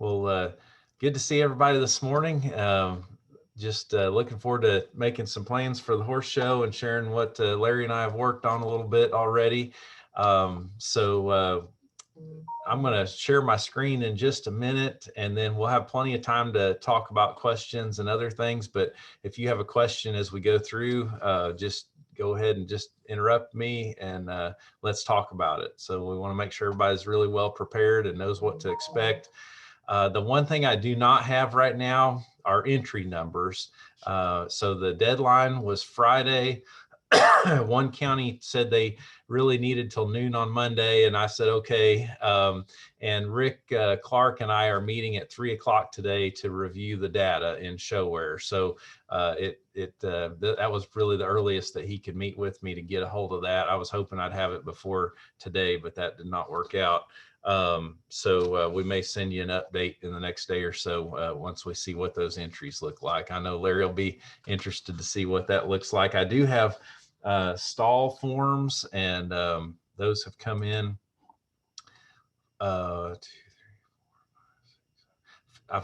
Well, good to see everybody this morning. Just looking forward to making some plans for the horse show and sharing what Larry and I have worked on a little bit already. I'm going to share my screen in just a minute, and then we'll have plenty of time to talk about questions and other things. But if you have a question as we go through, just go ahead and just interrupt me and let's talk about it. So we want to make sure everybody's really well prepared and knows what to expect. The one thing I do not have right now are entry numbers. So the deadline was Friday. One county said they really needed till noon on Monday, and I said okay. And Rick Clark and I are meeting at 3 o'clock today to review the data in ShowWare. So that was really the earliest that he could meet with me to get a hold of that. I was hoping I'd have it before today, but that did not work out. We may send you an update in the next day or so once we see what those entries look like. I know Larry will be interested to see what that looks like. I do have stall forms, and those have come in. I've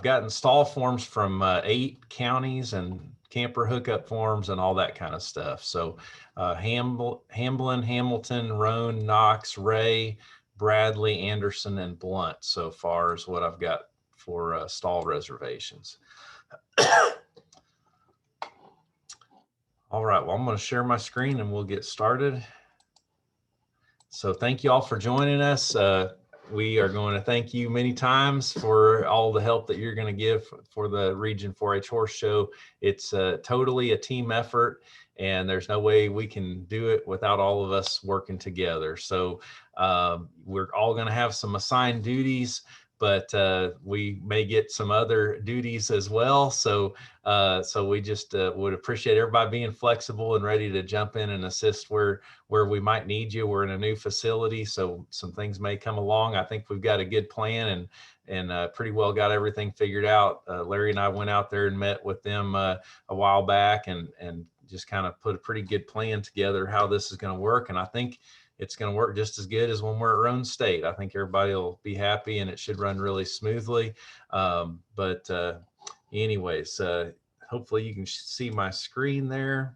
gotten stall forms from 8 counties and camper hookup forms and all that kind of stuff. So Hamblin, Hamilton, Roane, Knox, Ray, Bradley, Anderson, and Blunt so far is what I've got for stall reservations. All right, well, I'm going to share my screen and we'll get started. So thank you all for joining us. We are going to thank you many times for all the help that you're going to give for the Region 4-H Horse Show. It's totally a team effort, and there's no way we can do it without all of us working together. So we're all going to have some assigned duties, but we may get some other duties as well. So we just would appreciate everybody being flexible and ready to jump in and assist where we might need you. We're in a new facility, so some things may come along. I think we've got a good plan and pretty well got everything figured out. Larry and I went out there and met with them a while back and just kind of put a pretty good plan together how this is going to work. And I think it's going to work just as good as when we're at Roane State. I think everybody will be happy and it should run really smoothly. Anyways, hopefully you can see my screen there.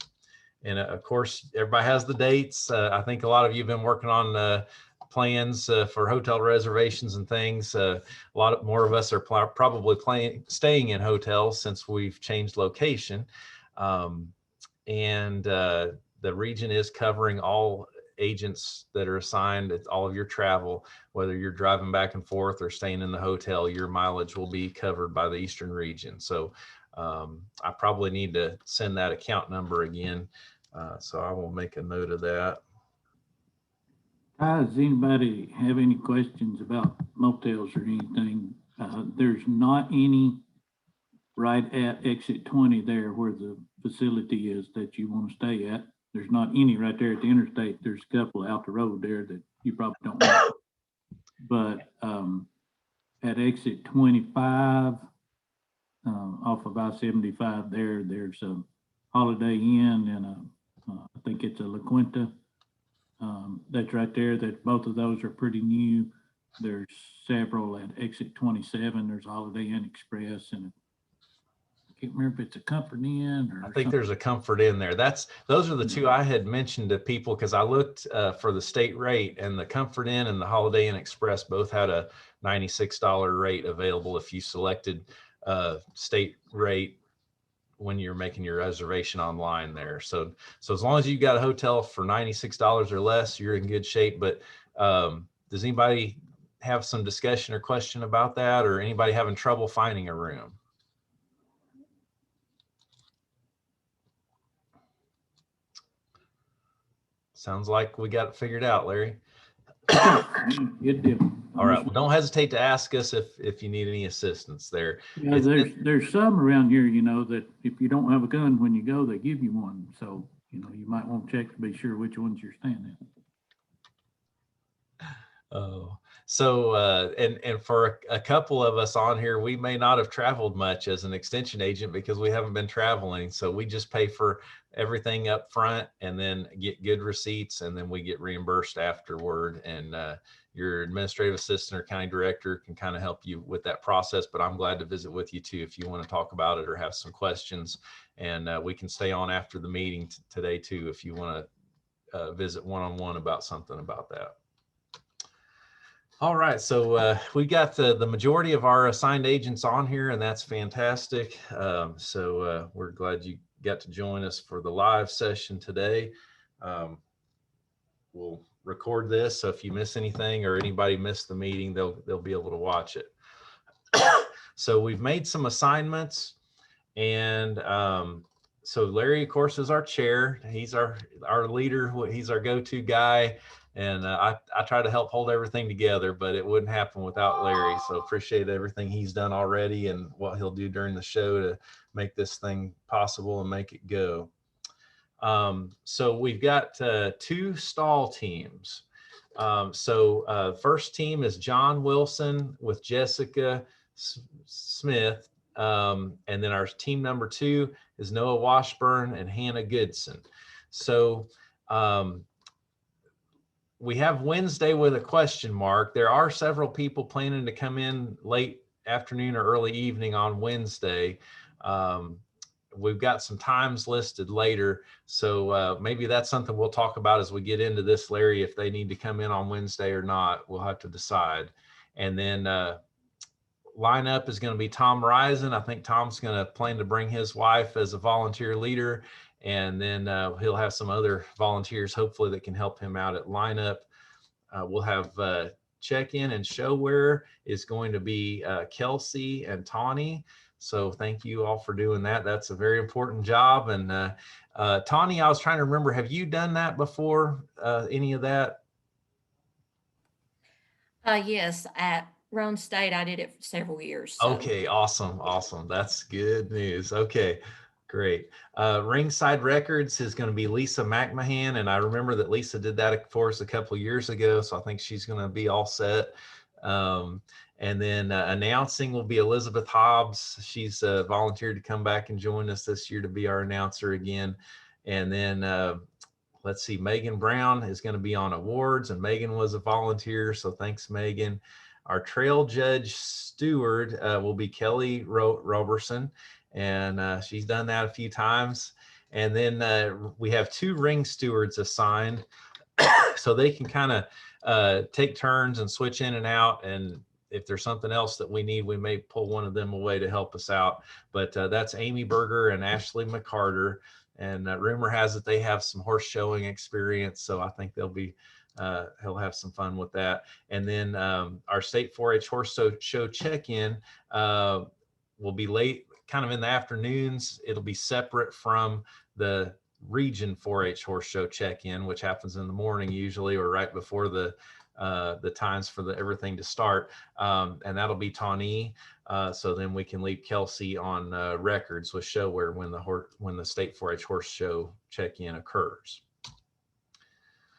And of course, everybody has the dates. I think a lot of you have been working on plans for hotel reservations and things. A lot more of us are probably staying in hotels since we've changed location. The region is covering all agents that are assigned at all of your travel, whether you're driving back and forth or staying in the hotel, your mileage will be covered by the Eastern region. So I probably need to send that account number again. So I will make a note of that. Does anybody have any questions about motels or anything? There's not any right at exit 20 there where the facility is that you want to stay at. There's not any right there at the interstate. There's a couple out the road there that you probably don't know. But at exit 25 off of I-75 there's a Holiday Inn and I think it's a La Quinta. That's right there. That both of those are pretty new. There's several at exit 27. There's Holiday Inn Express, and I can't remember if it's a Comfort Inn or I think something. There's a Comfort Inn there. Those are the two I had mentioned to people because I looked for the state rate, and the Comfort Inn and the Holiday Inn Express both had a $96 rate available if you selected state rate when you're making your reservation online there. So as long as you got a hotel for $96 or less, you're in good shape. But does anybody have some discussion or question about that, or anybody having trouble finding a room? Sounds like we got it figured out, Larry. Good deal. All right. Well, don't hesitate to ask us if you need any assistance there. Yeah, there's some around here, you know, that if you don't have a gun when you go, they give you one. So, you know, you might want to check to be sure which ones you're staying in. Oh, And for a couple of us on here, we may not have traveled much as an extension agent because we haven't been traveling. So we just pay for everything up front and then get good receipts, and then we get reimbursed afterward. And your administrative assistant or county director can kind of help you with that process, but I'm glad to visit with you too if you want to talk about it or have some questions. And we can stay on after the meeting today too if you want to visit one-on-one about something about that. All right, so we got the majority of our assigned agents on here, and that's fantastic. So we're glad you got to join us for the live session today. We'll record this, so if you miss anything or anybody missed the meeting, they'll be able to watch it. So we've made some assignments, and so Larry, of course, is our chair. He's our leader. He's our go-to guy. And I try to help hold everything together, but it wouldn't happen without Larry. So appreciate everything he's done already and what he'll do during the show to make this thing possible and make it go. So we've got 2 stall teams. First team is John Wilson with Jessica Smith. And then our team number 2 is Noah Washburn and Hannah Goodson. So we have Wednesday with a question mark. There are several people planning to come in late afternoon or early evening on Wednesday. We've got some times listed later. So maybe that's something we'll talk about as we get into this, Larry, if they need to come in on Wednesday or not, we'll have to decide. And then lineup is going to be Tom Risen. I think Tom's going to plan to bring his wife as a volunteer leader. And then he'll have some other volunteers, hopefully, that can help him out at lineup. We'll have check-in and showware is going to be Kelsey and Tawny. So thank you all for doing that. That's a very important job. And Tawny, I was trying to remember, have you done that before, any of that? Yes, at Rome State, I did it for several years. So. Okay, awesome. That's good news. Okay, great. Ringside Records is going to be Lisa McMahon, and I remember that Lisa did that for us a couple of years ago, so I think she's going to be all set. And then announcing will be Elizabeth Hobbs. She's volunteered to come back and join us this year to be our announcer again. And then let's see, Megan Brown is going to be on awards, and Megan was a volunteer, so thanks, Megan. Our trail judge steward will be Kelly Roberson, and she's done that a few times. And then we have 2 ring stewards assigned, so they can kind of take turns and switch in and out. And if there's something else that we need, we may pull one of them away to help us out. But that's Amy Berger and Ashley McCarter. And rumor has it they have some horse showing experience, so I think they'll be he'll have some fun with that. And then our state 4-H horse show check-in will be late, kind of in the afternoons. It'll be separate from the region 4-H horse show check-in, which happens in the morning usually, or right before the times for everything to start. And that'll be Tawny. So then we can leave Kelsey on records with showware when the state 4-H horse show check-in occurs.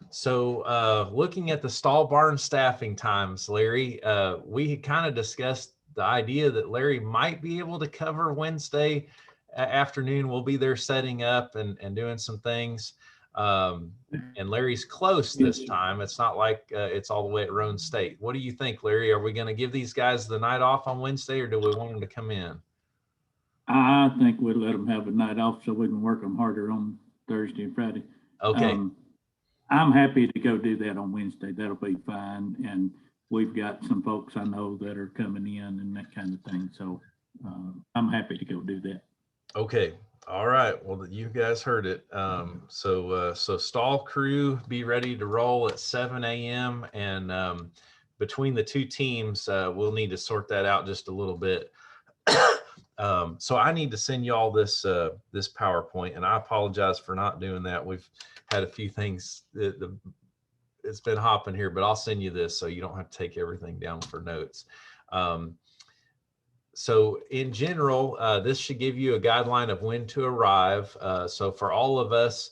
So looking at the stall barn staffing times, Larry, we had kind of discussed the idea that Larry might be able to cover Wednesday afternoon. We'll be there setting up and doing some things. And Larry's close this time. It's not like it's all the way at Roane State. What do you think, Larry? Are we going to give these guys the night off on Wednesday, or do we want them to come in? I think we'll let them have a night off so we can work them harder on Thursday and Friday. Okay. I'm happy to go do that on Wednesday. That'll be fine. And we've got some folks I know that are coming in and that kind of thing. So I'm happy to go do that. Okay. All right. Well, you guys heard it. So stall crew, be ready to roll at 7 a.m. And between the 2 teams, we'll need to sort that out just a little bit. So I need to send you all this PowerPoint, and I apologize for not doing that. We've had a few things it's been hopping here, but I'll send you this so you don't have to take everything down for notes. So in general, this should give you a guideline of when to arrive. So for all of us,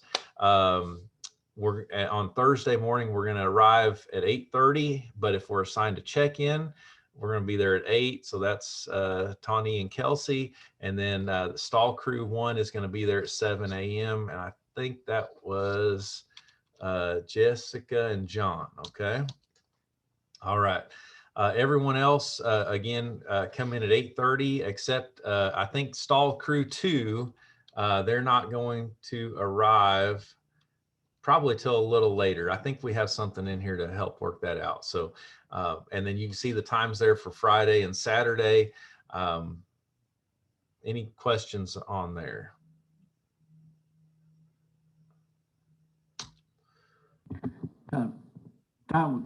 on Thursday morning, we're going to arrive at 8:30, but if we're assigned to check-in, we're going to be there at 8. So that's Tawny and Kelsey. And then the stall crew 1 is going to be there at 7 a.m. And I think that was Jessica and John. Okay. All right. Everyone else, again, come in at 8:30, except I think stall crew 2, they're not going to arrive probably till a little later. I think we have something in here to help work that out. So, and then you can see the times there for Friday and Saturday. Any questions on there?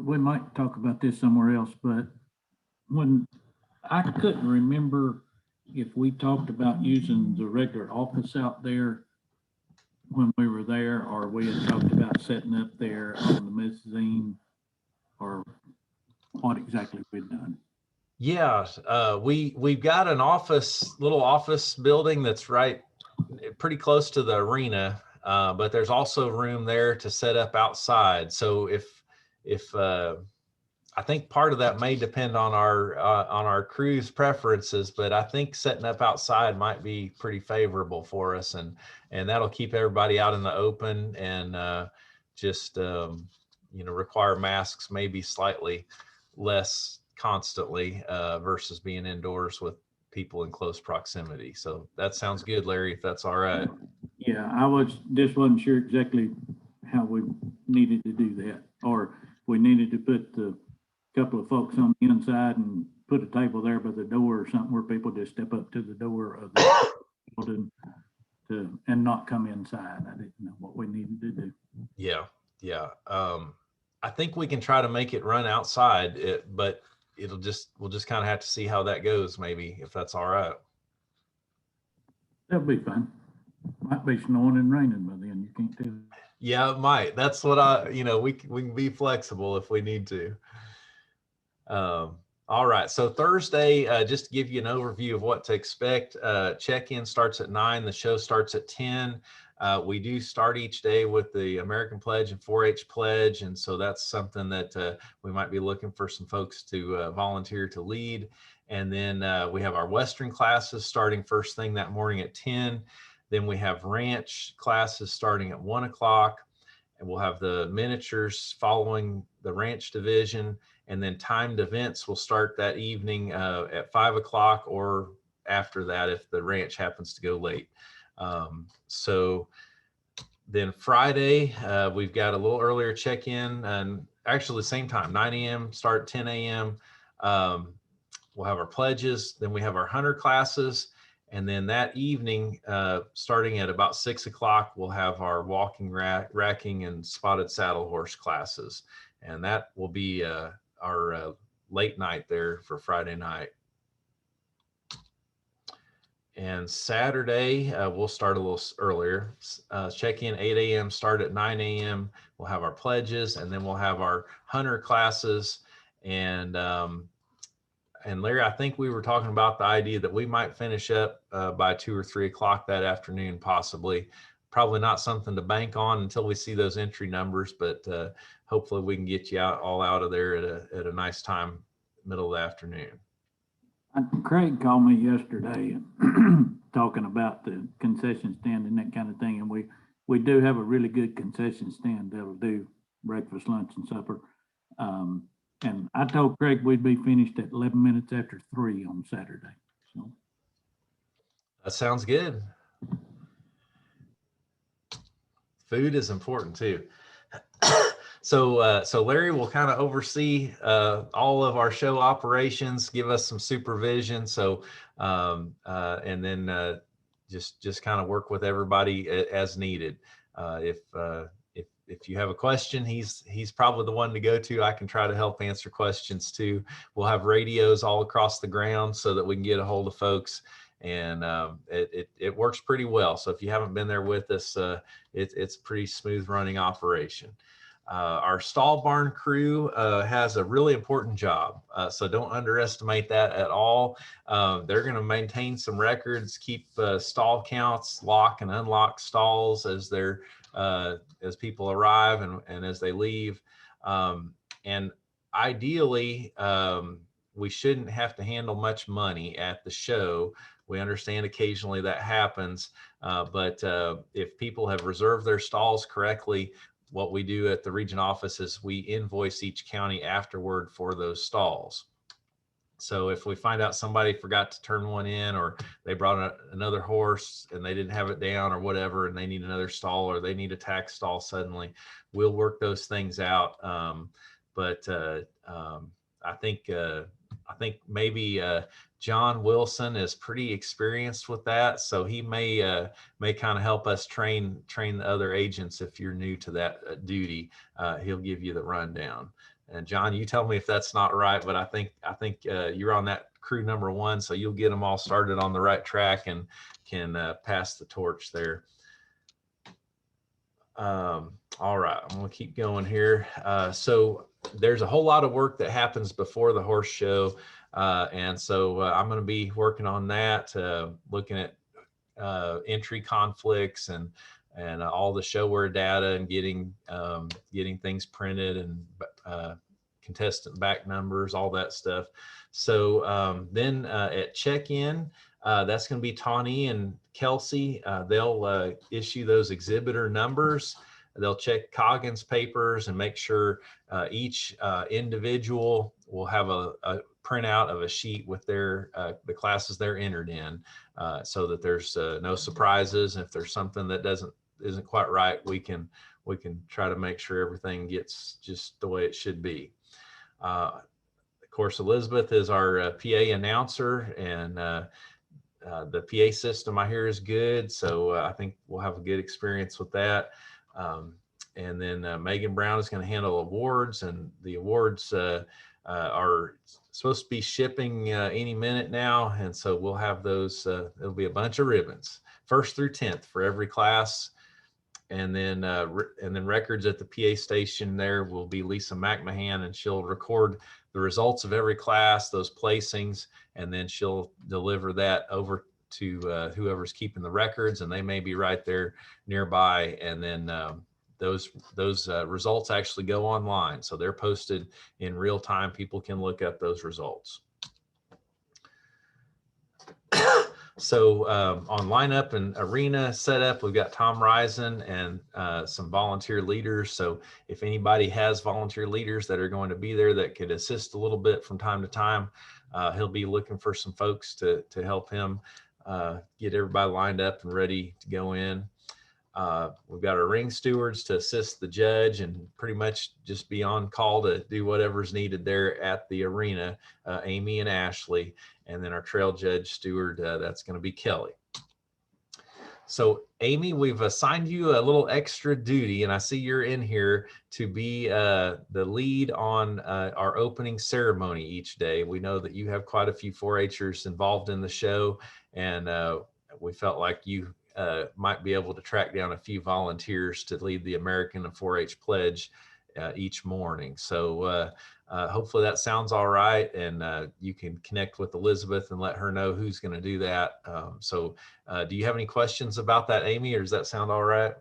We might talk about this somewhere else, but when I couldn't remember if we talked about using the regular office out there when we were there, or we had talked about setting up there on the mezzanine, or what exactly we'd done. Yeah, we've got an little office building that's pretty close to the arena, but there's also room there to set up outside. So if I think part of that may depend on our crew's preferences, but I think setting up outside might be pretty favorable for us, and that'll keep everybody out in the open, and just require masks maybe slightly less constantly versus being indoors with people in close proximity. So that sounds good, Larry, if that's all right. Yeah, just wasn't sure exactly how we needed to do that, or we needed to put the couple of folks on the inside and put a table there by the door or something where people just step up to the door of the building and not come inside. I didn't know what we needed to do. Yeah. I think we can try to make it run outside, but we'll just kind of have to see how that goes, maybe, if that's all right. That'll be fine. Might be snowing and raining by then. You can't tell. Yeah, it might. That's what we can be flexible if we need to. All right. So Thursday, just to give you an overview of what to expect, check-in starts at 9. The show starts at 10. We do start each day with the American Pledge and 4-H Pledge. And so that's something that we might be looking for some folks to volunteer to lead. And then we have our Western classes starting first thing that morning at 10. Then we have ranch classes starting at 1 o'clock. And we'll have the miniatures following the ranch division. And then timed events will start that evening at 5 o'clock or after that if the ranch happens to go late. So then Friday, we've got a little earlier check-in, and actually the same time, 9 a.m., start at 10 a.m. We'll have our pledges. Then we have our hunter classes. And then that evening, starting at about 6 o'clock, we'll have our walking, racking, and spotted saddle horse classes. And that will be our late night there for Friday night. And Saturday, we'll start a little earlier. Check-in 8 a.m., start at 9 a.m. We'll have our pledges, and then we'll have our hunter classes. And Larry, I think we were talking about the idea that we might finish up by 2 or 3 o'clock that afternoon, possibly. Probably not something to bank on until we see those entry numbers, but hopefully we can get you all out of there at a nice time, middle of the afternoon. Craig called me yesterday talking about the concession stand and that kind of thing. And we do have a really good concession stand that'll do breakfast, lunch, and supper. And I told Craig we'd be finished at 11 minutes after 3 on Saturday. So that sounds good. Food is important too. So Larry will kind of oversee all of our show operations, give us some supervision. So and then just kind of work with everybody as needed. If you have a question, he's probably the one to go to. I can try to help answer questions too. We'll have radios all across the ground so that we can get a hold of folks. And it works pretty well. So if you haven't been there with us, it's pretty smooth running operation. Our stall barn crew has a really important job, so don't underestimate that at all. They're going to maintain some records, keep stall counts, lock and unlock stalls as they're as people arrive and as they leave. And ideally, we shouldn't have to handle much money at the show. We understand occasionally that happens, but if people have reserved their stalls correctly, what we do at the region office is we invoice each county afterward for those stalls. So if we find out somebody forgot to turn one in, or they brought another horse and they didn't have it down or whatever, and they need another stall, or they need a tax stall suddenly, we'll work those things out. I think maybe John Wilson is pretty experienced with that, so he may kind of help us train the other agents. If you're new to that duty, he'll give you the rundown. And John, you tell me if that's not right, but I think you're on that crew number 1, so you'll get them all started on the right track and can pass the torch there. All right, I'm gonna keep going here. So there's a whole lot of work that happens before the horse show, and so I'm going to be working on that, looking at entry conflicts and all the showware data, and getting things printed, and contestant back numbers, all that stuff. So then at check-in, that's going to be Tawny and Kelsey. They'll issue those exhibitor numbers. They'll check Coggins papers and make sure each individual will have a printout of a sheet with their the classes they're entered in, so that there's no surprises. If there's something that isn't quite right, we can try to make sure everything gets just the way it should be. Of course, Elizabeth is our PA announcer, and the PA system I hear is good, so I think we'll have a good experience with that. And then Megan Brown is going to handle awards, and the awards are supposed to be shipping any minute now, and so we'll have those. There'll be a bunch of ribbons, 1st through 10th for every class, and then records at the PA station. There will be Lisa McMahon, and she'll record the results of every class, those placings, and then she'll deliver that over to whoever's keeping the records, and they may be right there nearby. And then those results actually go online, so they're posted in real time. People can look up those results. So on lineup and arena setup, we've got Tom Risen and some volunteer leaders. So if anybody has volunteer leaders that are going to be there that could assist a little bit from time to time, he'll be looking for some folks to help him get everybody lined up and ready to go in. We've got our ring stewards to assist the judge and pretty much just be on call to do whatever's needed there at the arena, Amy and Ashley. And then our trail judge steward, that's going to be Kelly. So Amy, we've assigned you a little extra duty, and I see you're in here to be the lead on our opening ceremony each day. We know that you have quite a few 4-Hers involved in the show, and we felt like you might be able to track down a few volunteers to lead the American and 4-H pledge each morning. So hopefully that sounds all right, and you can connect with Elizabeth and let her know who's going to do that. Do you have any questions about that, Amy, or does that sound all right?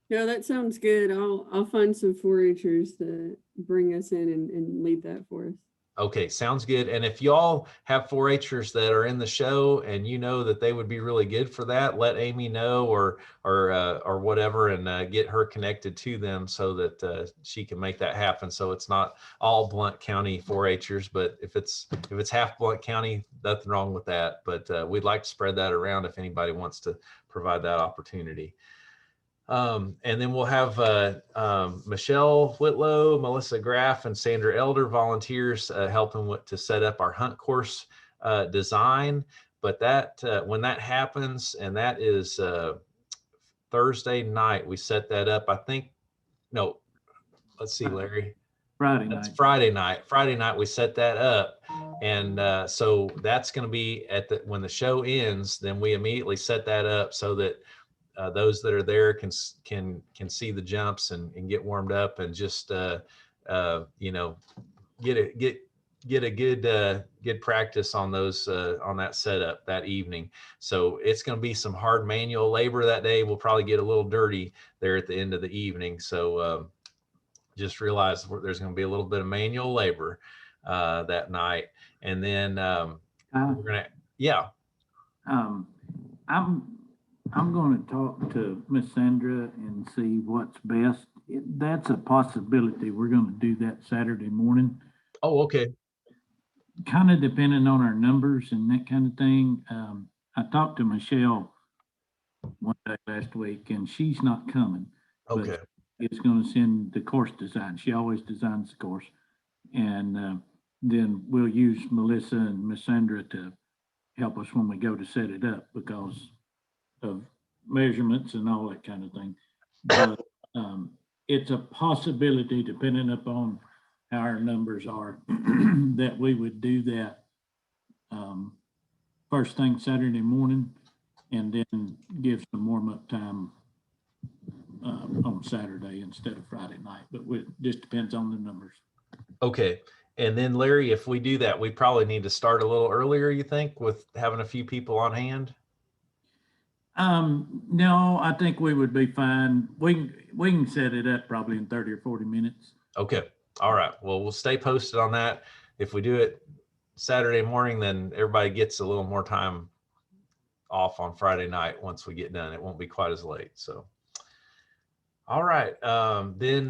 Yeah, that sounds good. I'll find some 4-Hers to bring us in and lead that for us. Okay, sounds good. And if y'all have 4-Hers that are in the show and you know that they would be really good for that, let Amy know or whatever, and get her connected to them so that she can make that happen. So it's not all Blount County 4-Hers, but if it's half Blount County, nothing wrong with that. But we'd like to spread that around if anybody wants to provide that opportunity. And then we'll have Michelle Whitlow, Melissa Graff, and Sandra Elder volunteers helping to set up our hunt course design. But that when that happens, and that is Thursday night, we set that up. I think, no, let's see, Larry. Friday That's night. Friday night. Friday night we set that up, and so that's going to be when the show ends. Then we immediately set that up so that those that are there can see the jumps and get warmed up and just you know, get get a good practice on those on that setup that evening. So it's going to be some hard manual labor that day. We'll probably get a little dirty there at the end of the evening. So just realize there's going to be a little bit of manual labor that night, and then we're gonna I'm going to talk to Miss Sandra and see what's best. That's a possibility. We're going to do that Saturday morning, Oh, okay. kind of depending on our numbers and that kind of thing. I talked to Michelle one day last week, and she's not coming. but Okay. It's going to send the course design. She always designs the course. And then we'll use Melissa and Miss Sandra to help us when we go to set it up because of measurements and all that kind of thing. But it's a possibility, depending upon how our numbers are, that we would do that first thing Saturday morning and then give some warm-up time on Saturday instead of Friday night. But it just depends on the numbers. Okay. And then Larry, if we do that, we probably need to start a little earlier, you think, with having a few people on hand? No, I think we would be fine. We can set it up probably in 30 or 40 minutes. Okay. All right. Well, we'll stay posted on that. If we do it Saturday morning, then everybody gets a little more time off on Friday night once we get done. It won't be quite as late. So, all right. Then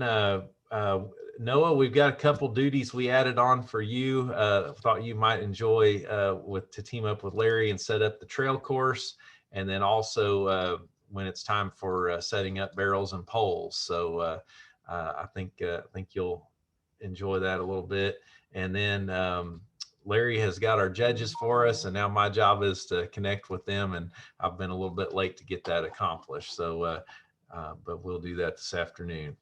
Noah, we've got a couple duties we added on for you. Thought you might enjoy to team up with Larry and set up the trail course. And then also when it's time for setting up barrels and poles. So I think you'll enjoy that a little bit. And then Larry has got our judges for us, and now my job is to connect with them. And I've been a little bit late to get that accomplished. So, but we'll do that this afternoon.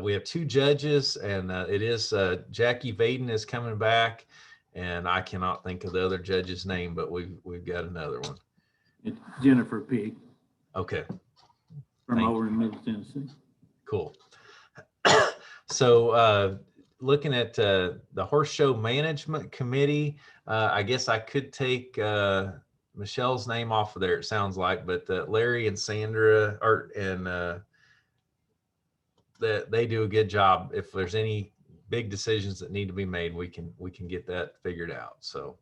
We have two judges, and it is Jackie Vaden is coming back, and I cannot think of the other judge's name, but we've got another one. It's Jennifer Pig Okay, from Thank over in Middle Tennessee. cool. So looking at the Horse Show Management Committee, I guess I could take Michelle's name off of there, it sounds like, but Larry and Sandra that they do a good job. If there's any big decisions that need to be made, we can get that figured out. So,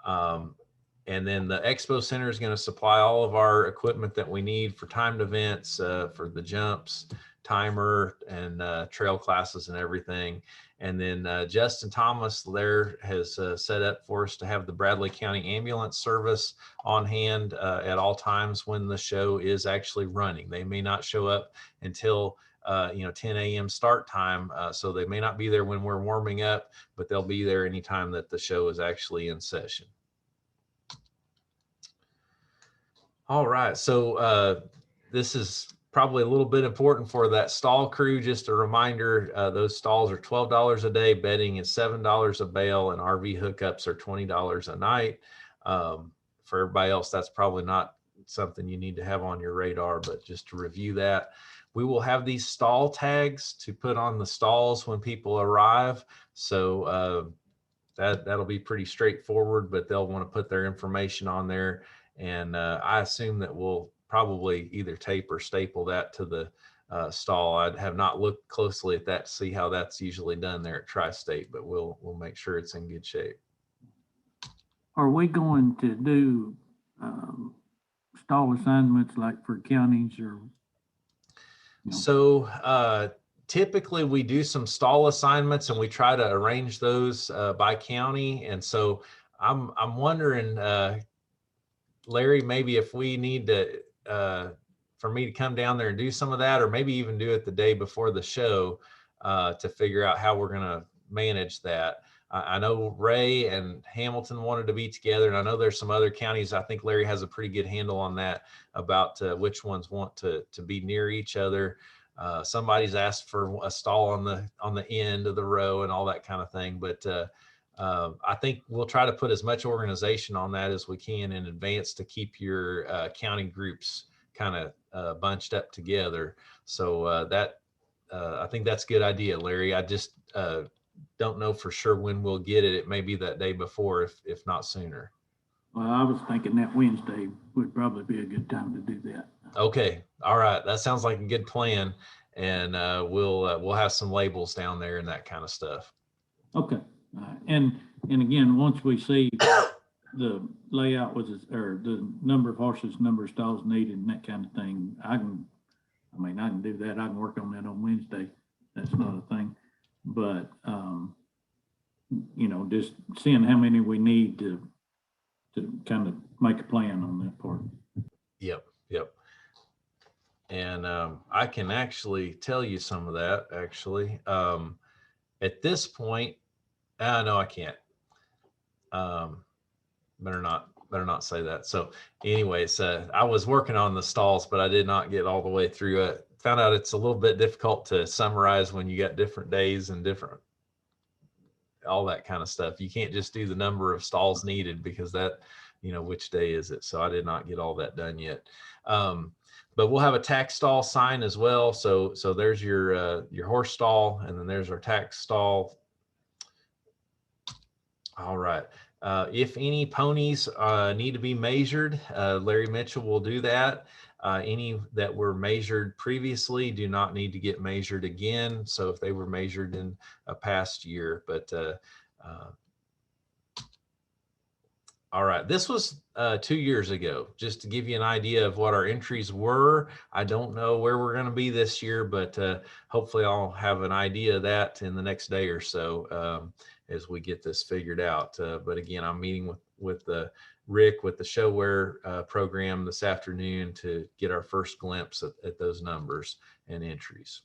and then the Expo Center is going to supply all of our equipment that we need for timed events, for the jumps, timer, and trail classes and everything. And then Justin Thomas there has set up for us to have the Bradley County Ambulance Service on hand at all times when the show is actually running. They may not show up until 10 a.m. start time. So they may not be there when we're warming up, but they'll be there anytime that the show is actually in session. All right. So this is probably a little bit important for that stall crew. Just a reminder, those stalls are $12 a day, bedding is $7 a bale, and RV hookups are $20 a night. For everybody else, that's probably not something you need to have on your radar, but just to review that. We will have these stall tags to put on the stalls when people arrive. So that'll be pretty straightforward, but they'll want to put their information on there. And I assume that we'll probably either tape or staple that to the stall. I have not looked closely at that to see how that's usually done there at Tri-State, but we'll make sure it's in good shape. Are we going to do stall assignments like for counties or? So typically we do some stall assignments and we try to arrange those by county. And so I'm wondering, Larry, maybe if we need to, for me to come down there and do some of that, or maybe even do it the day before the show to figure out how we're going to manage that. I know Ray and Hamilton wanted to be together, and I know there's some other counties. I think Larry has a pretty good handle on that about which ones want to be near each other. Somebody's asked for a stall on the end of the row and all that kind of thing. But I think we'll try to put as much organization on that as we can in advance to keep your county groups kind of bunched up together. So I think that's a good idea, Larry. I just don't know for sure when we'll get it. It may be that day before, if not sooner. Well, I was thinking that Wednesday would probably be a good time to do that. Okay, all right, that sounds like a good plan, and we'll have some labels down there and that kind of stuff. Okay, and again, once we see the layout was, or the number of horses, number of stalls needed and that kind of thing, I can do that. I can work on that on Wednesday. That's not a thing. But, you know, just seeing how many we need to kind of make a plan on that part. Yep. And I can actually tell you some of that, actually. At this point, no, I can't. Better not say that. So anyways, I was working on the stalls, but I did not get all the way through it. Found out it's a little bit difficult to summarize when you got different days and all that kind of stuff. You can't just do the number of stalls needed, because that, which day is it? So I did not get all that done yet. But we'll have a tax stall sign as well. So there's your horse stall, and then there's our tax stall. All right. If any ponies need to be measured, Larry Mitchell will do that. Any that were measured previously do not need to get measured again. So if they were measured in a past year, but all right, this was 2 years ago, just to give you an idea of what our entries were. I don't know where we're going to be this year, but hopefully I'll have an idea of that in the next day or so as we get this figured out. But again, I'm meeting with Rick with the ShowWare program this afternoon to get our first glimpse at those numbers and entries.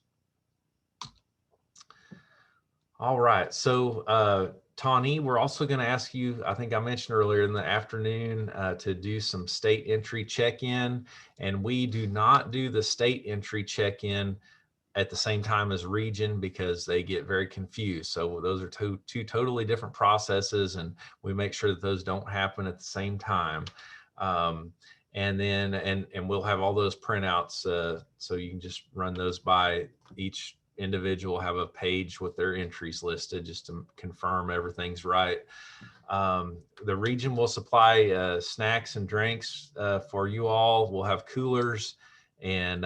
All right, so Tawny, we're also going to ask you, I think I mentioned earlier in the afternoon, to do some state entry check-in, and we do not do the state entry check-in at the same time as region because they get very confused. So those are two totally different processes, and we make sure that those don't happen at the same time. And then, and we'll have all those printouts, so you can just run those by. Each individual have a page with their entries listed just to confirm everything's right. The region will supply snacks and drinks for you all. We'll have coolers, and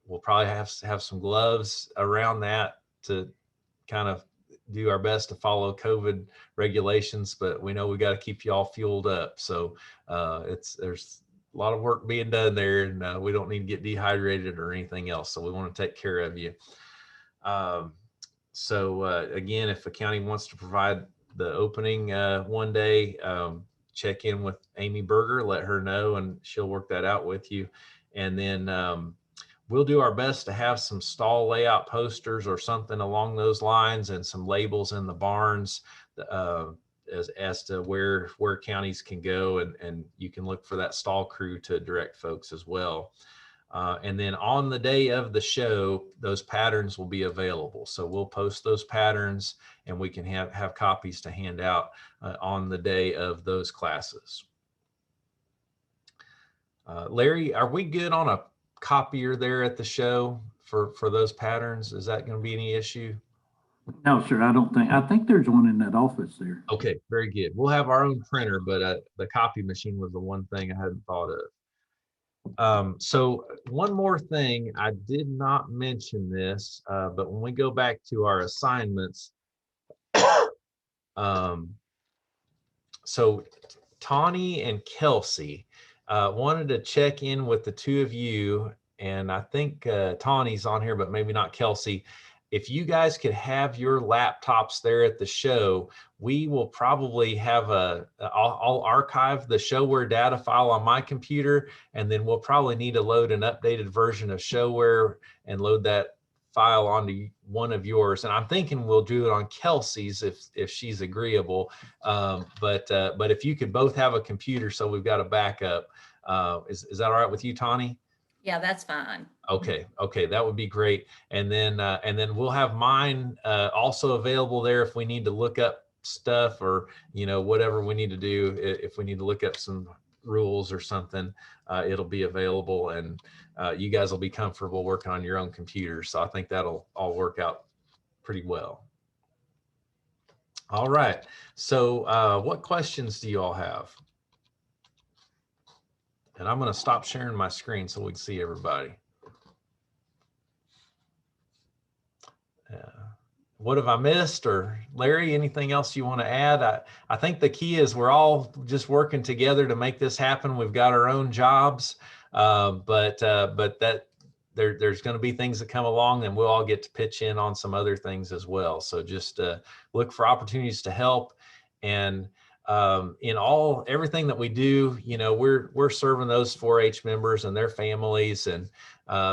we'll probably have some gloves around that to kind of do our best to follow COVID regulations, but we know we got to keep you all fueled up. So there's a lot of work being done there, and we don't need to get dehydrated or anything else. So we want to take care of you. So again, if the county wants to provide the opening one day, check in with Amy Berger, let her know, and she'll work that out with you. And then we'll do our best to have some stall layout posters or something along those lines, and some labels in the barns as to where counties can go, and you can look for that stall crew to direct folks as well. And then on the day of the show, those patterns will be available. So we'll post those patterns, and we can have copies to hand out on the day of those classes. Larry, are we good on a copier there at the show for those patterns? Is that going to be any issue? No, sir, I think there's one in that office there. Okay, very good. We'll have our own printer, but the copy machine was the one thing I hadn't thought of. So one more thing, I did not mention this, but when we go back to our assignments, so Tawny and Kelsey wanted to check in with the two of you, and I think Tawny's on here, but maybe not Kelsey. If you guys could have your laptops there at the show, we will probably have I'll archive the ShowWare data file on my computer, and then we'll probably need to load an updated version of ShowWare and load that file onto one of yours. And I'm thinking we'll do it on Kelsey's if she's agreeable. But if you could both have a computer, so we've got a backup, is that all right with you, Tawny? Yeah, that's fine. Okay, that would be great. And then we'll have mine also available there if we need to look up stuff, or whatever we need to do. If we need to look up some rules or something, it'll be available, and you guys will be comfortable working on your own computer. So I think that'll all work out pretty well. All right. So what questions do you all have? And I'm going to stop sharing my screen so we can see everybody. What have I missed? Or Larry, anything else you want to add? I think the key is we're all just working together to make this happen. We've got our own jobs, but that there's going to be things that come along, and we'll all get to pitch in on some other things as well. So just look for opportunities to help. And in everything that we do, we're serving those 4-H members and their families, and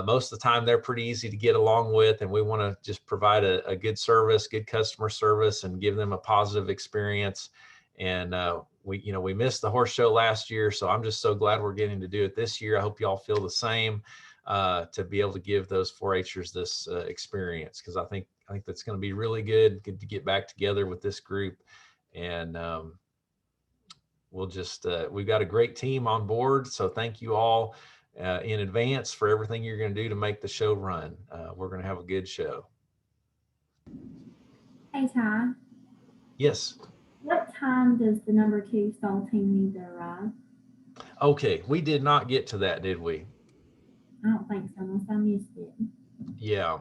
most of the time they're pretty easy to get along with, and we want to just provide a good service, good customer service, and give them a positive experience. And we missed the horse show last year, so I'm just so glad we're getting to do it this year. I hope y'all feel the same, to be able to give those 4-Hers this experience, because I think that's going to be really good to get back together with this group. And we'll just we've got a great team on board, so thank you all in advance for everything you're going to do to make the show run. We're going to have a good show. Hey, Ty. Yes. What time does the number 2 stall team need to arrive? Okay, we did not get to that, did we? I don't think so, unless I missed it. Yeah.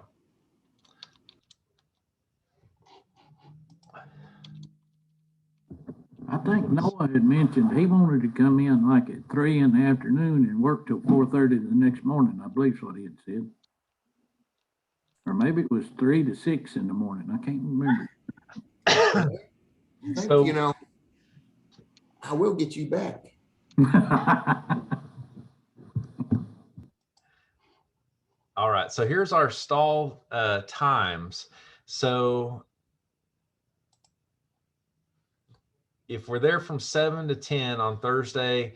I think Noah had mentioned he wanted to come in like at 3 in the afternoon and work till 4:30 the next morning. I believe is what he had said. Or maybe it was 3 to 6 in the morning. I can't remember. So, I will get you back. all right, so here's our stall times. So if we're there from 7 to 10 on Thursday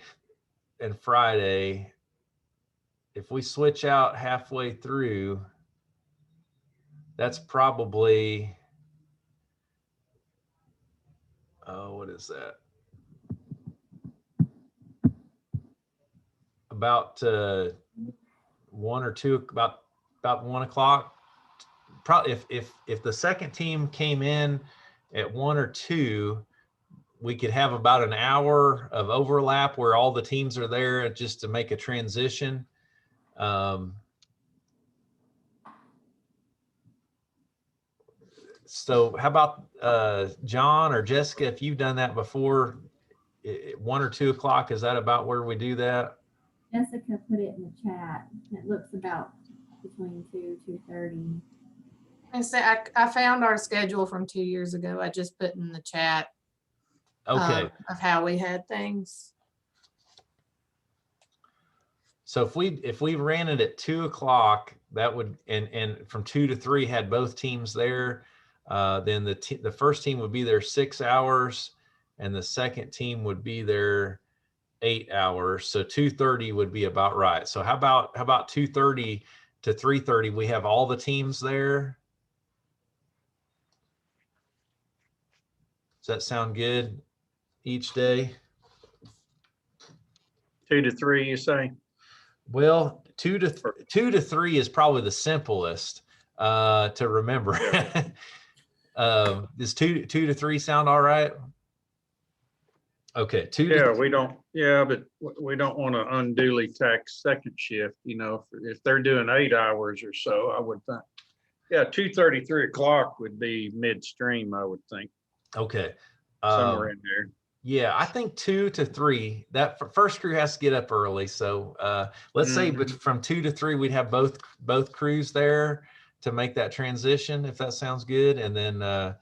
and Friday, if we switch out halfway through, that's probably, what is that? About 1 or 2, about 1 o'clock. Probably if the second team came in at 1 or 2, we could have about an hour of overlap where all the teams are there just to make a transition. So how about John or Jessica, if you've done that before, 1 or 2 o'clock, is that about where we do that? Jessica put it in the chat. It looks about between 2 2:30. And so I found our schedule from 2 years ago. I just put in the chat Okay. of how we had things. So if we ran it at 2 o'clock, that would, and from 2 to 3 had both teams there, then the first team would be there 6 hours, and the second team would be there 8 hours. So 2:30 would be about right. So how about 2:30 to 3:30? We have all the teams there. Does that sound good each day? 2 to 3, you say? Well, 2 to 3 is probably the simplest to remember. Does 2 to 3 sound all right? Okay, Yeah, but we don't want to unduly tax second shift, if they're doing 8 hours or so, I would think. Yeah, 2:30, 3 o'clock would be midstream, I would think, Okay. somewhere in there. Yeah, I think 2 to 3, that first crew has to get up early. So let's say from 2 to 3, we'd have both crews there to make that transition, if that sounds good. And then the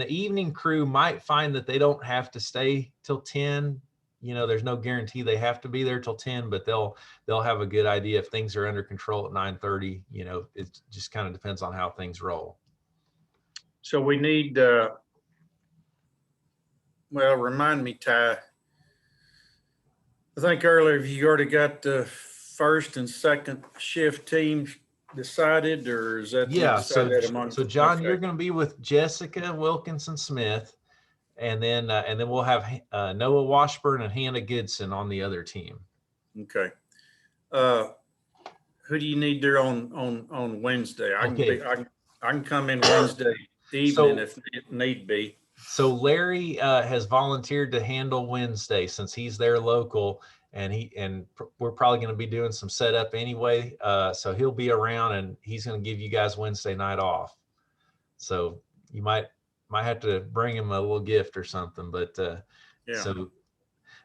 evening crew might find that they don't have to stay till 10. There's no guarantee they have to be there till 10, but they'll have a good idea if things are under control at 9:30. It just kind of depends on how things roll. So we need, remind me, Ty. I think earlier you already got the first and second shift teams decided, or is that? Yeah. So John, okay. You're going to be with Jessica Wilkinson Smith, and then we'll have Noah Washburn and Hannah Goodson on the other team. Okay. Who do you need there on Wednesday? I can come in Wednesday evening if need be. So Larry has volunteered to handle Wednesday since he's there local, and we're probably going to be doing some setup anyway. So he'll be around, and he's going to give you guys Wednesday night off. So you might have to bring him a little gift or something. But Yeah.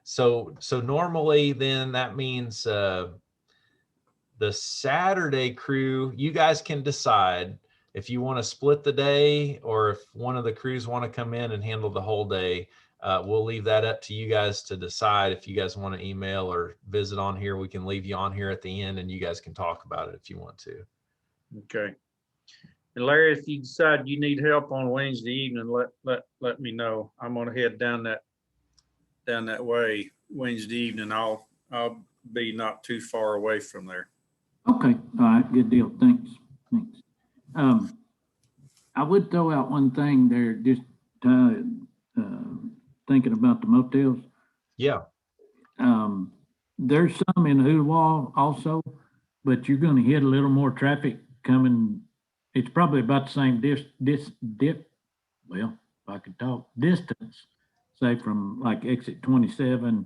so normally then that means the Saturday crew, you guys can decide if you want to split the day or if one of the crews want to come in and handle the whole day. We'll leave that up to you guys to decide. If you guys want to email or visit on here, we can leave you on here at the end and you guys can talk about it if you want to. Okay. And Larry, if you decide you need help on Wednesday evening, let me know. I'm gonna head down that way Wednesday evening. I'll be not too far away from there. Okay, all right, good deal. Thanks. I would throw out one thing there, just thinking about the motels. Yeah. There's some in Ooltewah also, but you're gonna hit a little more traffic coming. It's probably about the same well, if I could talk, distance, say from like exit 27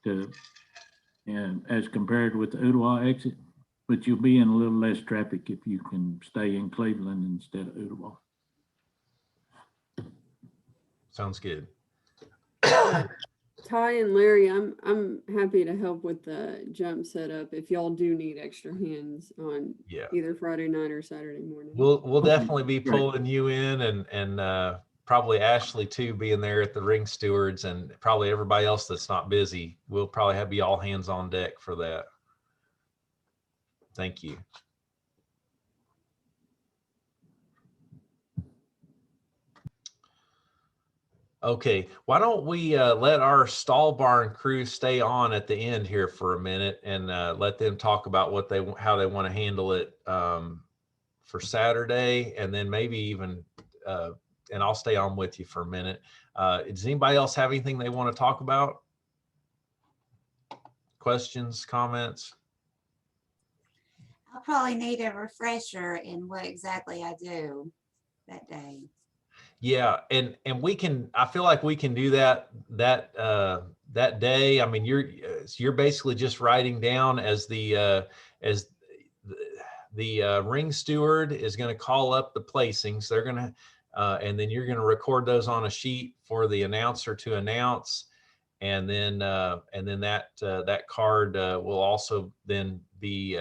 to, as compared with the Ooltewah exit, but you'll be in a little less traffic if you can stay in Cleveland instead of Ooltewah. Sounds good. Ty and Larry, I'm happy to help with the jump setup if y'all do need extra hands on Yeah. either Friday night or Saturday morning. We'll definitely be Great. pulling you in and probably Ashley too, being there at the ring stewards, and probably everybody else that's not busy. We'll probably be all hands on deck for that. Thank you. Okay, why don't we let our stall barn crew stay on at the end here for a minute and let them talk about how they want to handle it for Saturday, and then maybe even and I'll stay on with you for a minute. Does anybody else have anything they want to talk about? Questions, comments? I'll probably need a refresher in what exactly I do that day. Yeah, and I feel like we can do that day. I mean, you're basically just writing down as the ring steward is going to call up the placings. They're going to and then you're going to record those on a sheet for the announcer to announce, and then that card will also then be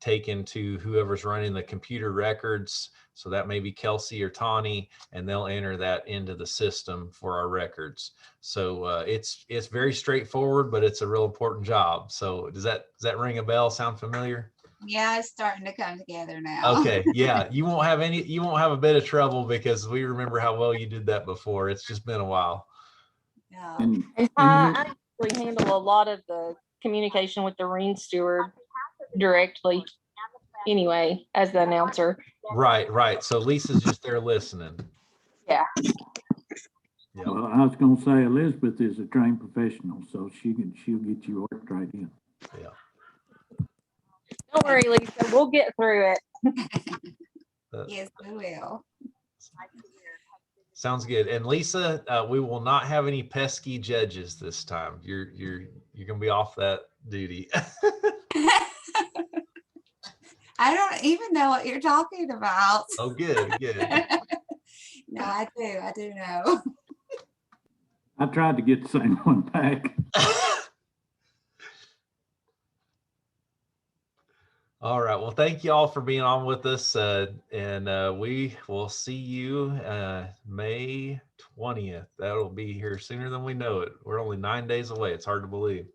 taken to whoever's running the computer records. So that may be Kelsey or Tawny, and they'll enter that into the system for our records. So it's very straightforward, but it's a real important job. So does that ring a bell? Sound familiar? Yeah, it's starting to come together now. Okay. Yeah. You won't have a bit of trouble because we remember how well you did that before. It's just been a while. Yeah. And I actually handle a lot of the communication with the ring steward directly anyway, as the announcer. Right. So Lisa's just there listening. Yeah. Yep. well, I was gonna say Elizabeth is a trained professional, so she'll get you worked right in. Yeah. Don't worry, Lisa. We'll get through it. Yes, we will. Sounds good. And Lisa, we will not have any pesky judges this time. You're gonna be off that duty. I don't even know what you're talking about. Oh, good. No, I do know. I tried to get the same one back. All right. Well, thank you all for being on with us. And we will see you May 20th. That'll be here sooner than we know it. We're only 9 days away. It's hard to believe.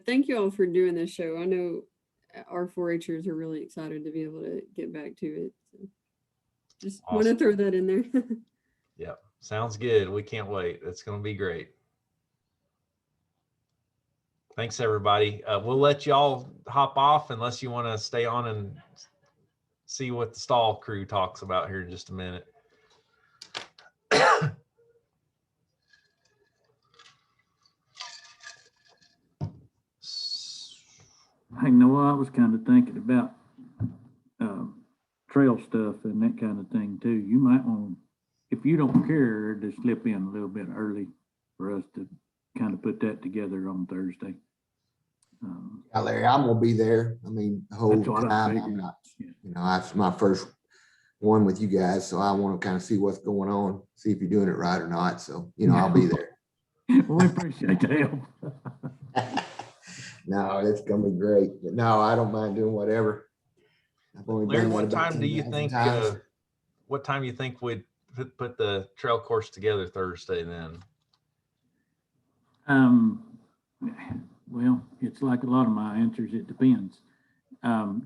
Thank you all for doing this show. I know our 4-Hers are really excited to be able to get back to it. So just want to Awesome. throw that in there. Yep. Sounds good. We can't wait. It's going to be great. Thanks, everybody. We'll let y'all hop off unless you want to stay on and see what the stall crew talks about here in just a minute. I know I was kind of thinking about trail stuff and that kind of thing too, you might want, if you don't care, to slip in a little bit early for us to kind of put that together on Thursday. Yeah, Larry, I'm gonna be there. I mean, the whole That's what I time, figured. I'm not, Yeah. you know, that's my first one with you guys, so I want to kind of see what's going on, see if you're doing it right or not. So, you know, I'll be there. We appreciate the help. No, it's gonna be great. But no, I don't mind doing whatever. I've only Larry, done that what about time do you 10,000 think, times. what time you think we'd put the trail course together Thursday then? Well, it's like a lot of my answers, it depends.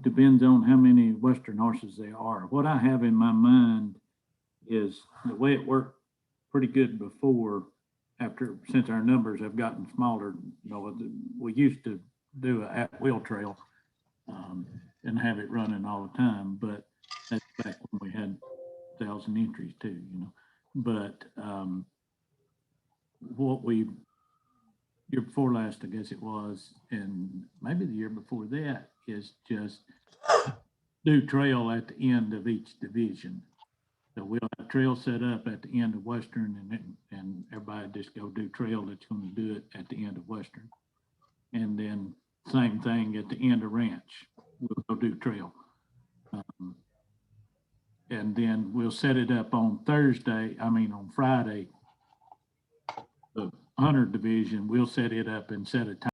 Depends on how many Western horses there are. What I have in my mind is the way it worked pretty good before, since our numbers have gotten smaller. You know, we used to do a at-will trail and have it running all the time, but that's back when we had 1,000 entries too, you know. But year before last, I guess it was, and maybe the year before that, is just do trail at the end of each division. So we'll have trail set up at the end of Western, and everybody just go do trail that's going to do it at the end of Western. And then same thing at the end of Ranch, we'll go do trail. And then we'll set it up on Friday, the Hunter division, we'll set it up and set a time